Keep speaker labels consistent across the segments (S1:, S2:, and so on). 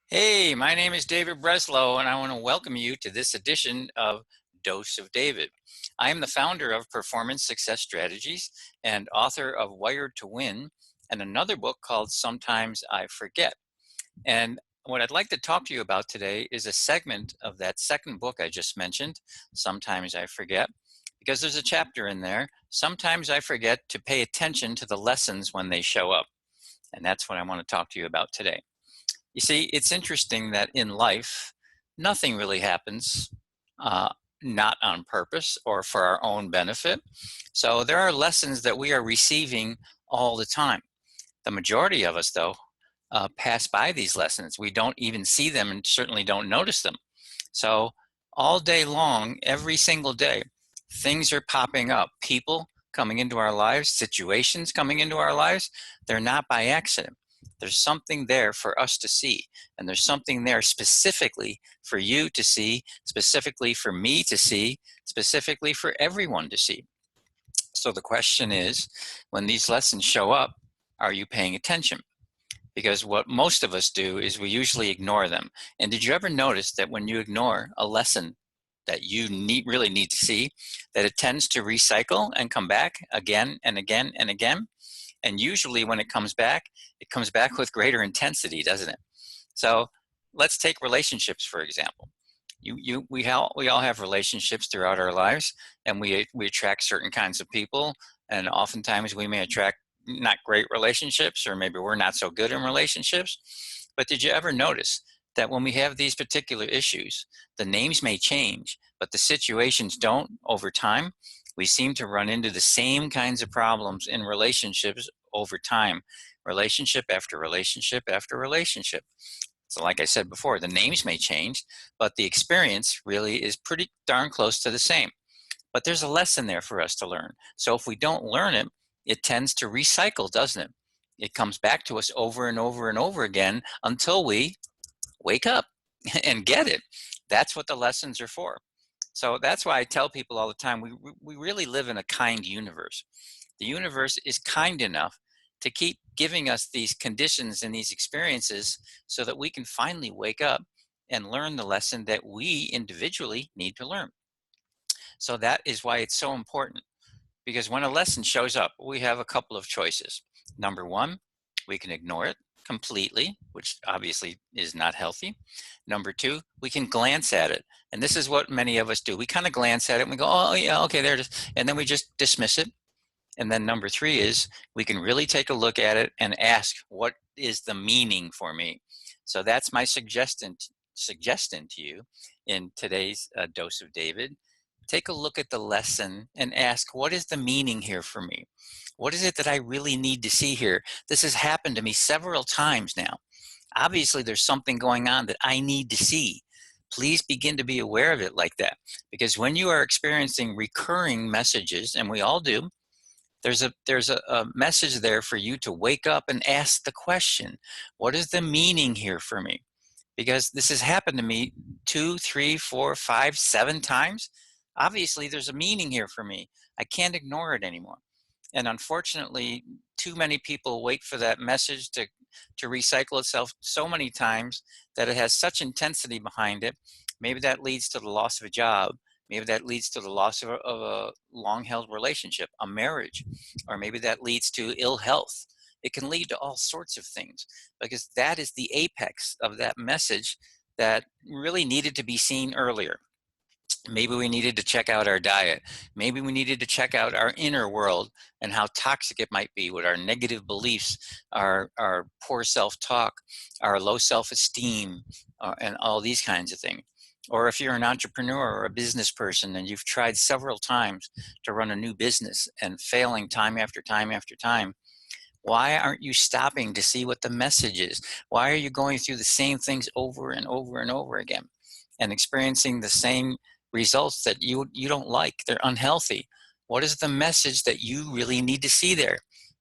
S1: Hey, my name is David Breslow, and I want to welcome you to this edition of Dose of David. I am the founder of Performance Success Strategies and author of Wired to Win and another book called Sometimes I Forget. And what I'd like to talk to you about today is a segment of that second book I just mentioned, Sometimes I Forget, because there's a chapter in there, Sometimes I Forget to Pay Attention to the Lessons when they show up. And that's what I want to talk to you about today. You see, it's interesting that in life, nothing really happens not on purpose or for our own benefit. So there are lessons that we are receiving all the time. The majority of us, though, pass by these lessons. We don't even see them and certainly don't notice them. So all day long, every single day, things are popping up. People coming into our lives, situations coming into our lives, they're not by accident. There's something there for us to see, and there's something there specifically for you to see, specifically for me to see, specifically for everyone to see. So the question is, when these lessons show up, are you paying attention? Because what most of us do is we usually ignore them. And did you ever notice that when you ignore a lesson that you really need to see, that it tends to recycle and come back again and again and again? And usually when it comes back with greater intensity, doesn't it? So let's take relationships, for example. We all have relationships throughout our lives, and we attract certain kinds of people, and oftentimes we may attract not great relationships, or maybe we're not so good in relationships. But did you ever notice that when we have these particular issues, the names may change, but the situations don't over time? We seem to run into the same kinds of problems in relationships over time, relationship after relationship after relationship. So like I said before, the names may change, but the experience really is pretty darn close to the same. But there's a lesson there for us to learn. So if we don't learn it, it tends to recycle, doesn't it? It comes back to us over and over and over again until we wake up and get it. That's what the lessons are for. So that's why I tell people all the time, we really live in a kind universe. The universe is kind enough to keep giving us these conditions and these experiences so that we can finally wake up and learn the lesson that we individually need to learn. So that is why it's so important, because when a lesson shows up, we have a couple of choices. Number one, we can ignore it completely, which obviously is not healthy. Number two, we can glance at it. And this is what many of us do. We kind of glance at it and we go, oh, yeah, okay, there it is. And then we just dismiss it. And then number three is we can really take a look at it and ask, what is the meaning for me? So that's my suggestion to you in today's Dose of David. Take a look at the lesson and ask, what is the meaning here for me? What is it that I really need to see here? This has happened to me several times now. Obviously, there's something going on that I need to see. Please begin to be aware of it like that. Because when you are experiencing recurring messages, and we all do, there's a message there for you to wake up and ask the question, what is the meaning here for me? Because this has happened to me 2, 3, 4, 5, 7 times. Obviously, there's a meaning here for me. I can't ignore it anymore. And unfortunately, too many people wait for that message to recycle itself so many times that it has such intensity behind it. Maybe that leads to the loss of a job. Maybe that leads to the loss of a long-held relationship, a marriage, or maybe that leads to ill health. It can lead to all sorts of things because that is the apex of that message that really needed to be seen earlier. Maybe we needed to check out our diet. Maybe we needed to check out our inner world and how toxic it might be with our negative beliefs, our poor self-talk, our low self-esteem, and all these kinds of things. Or if you're an entrepreneur or a business person and you've tried several times to run a new business and failing time after time after time, why aren't you stopping to see what the message is? Why are you going through the same things over and over and over again and experiencing the same results that you don't like? They're unhealthy. What is the message that you really need to see there?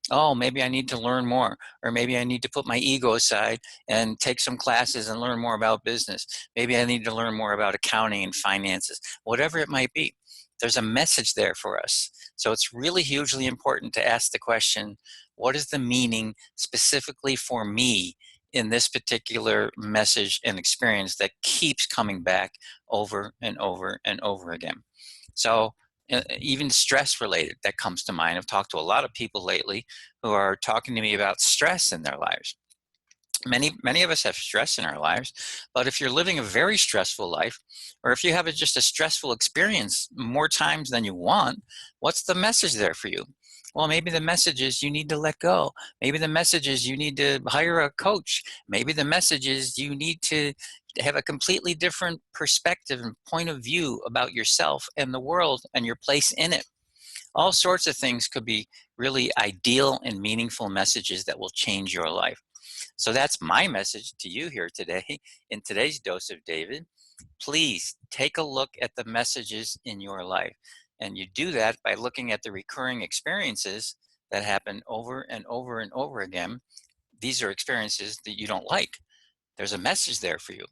S1: Oh, maybe I need to learn more, or maybe I need to put my ego aside and take some classes and learn more about business. Maybe I need to learn more about accounting and finances, whatever it might be. There's a message there for us. So it's really hugely important to ask the question, what is the meaning specifically for me in this particular message and experience that keeps coming back over and over and over again. So even stress related, that comes to mind. I've talked to a lot of people lately who are talking to me about stress in their lives. Many of us have stress in our lives, but if you're living a very stressful life, or if you have just a stressful experience more times than you want, what's the message there for you? Well, maybe the message is you need to let go. Maybe the message is you need to hire a coach. Maybe the message is you need to have a completely different perspective and point of view about yourself and the world and your place in it. All sorts of things could be really ideal and meaningful messages that will change your life. So that's my message to you here today in today's Dose of David. Please take a look at the messages in your life. And you do that by looking at the recurring experiences that happen over and over and over again. These are experiences that you don't like. There's a message there for you.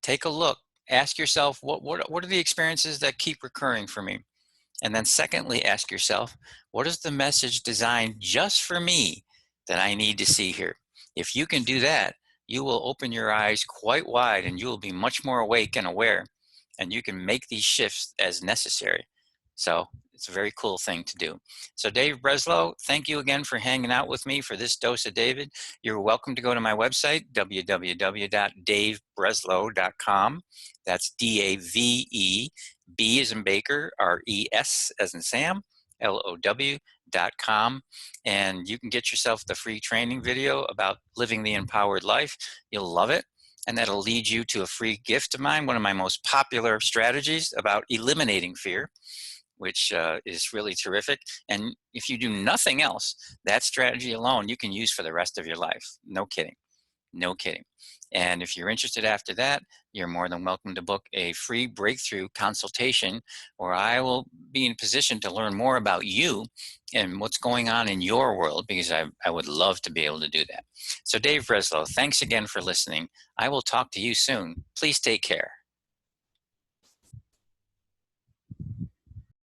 S1: Take a look. Ask yourself, what are the experiences that keep recurring for me? And then secondly, ask yourself, what is the message designed just for me that I need to see here? If you can do that, you will open your eyes quite wide and you will be much more awake and aware, and you can make these shifts as necessary. So it's a very cool thing to do. So Dave Breslow, thank you again for hanging out with me for this Dose of David. You're welcome to go to my website, www.davebreslow.com. That's D-A-V-E, B as in Baker, R-E-S as in Sam, L-O-W.com. And you can get yourself the free training video about living the empowered life. You'll love it. And that'll lead you to a free gift of mine, one of my most popular strategies about eliminating fear, which is really terrific. And if you do nothing else, that strategy alone you can use for the rest of your life. No kidding. No kidding. And if you're interested after that, you're more than welcome to book a free breakthrough consultation where I will be in position to learn more about you and what's going on in your world, because I would love to be able to do that. So Dave Breslow, thanks again for listening. I will talk to you soon. Please take care.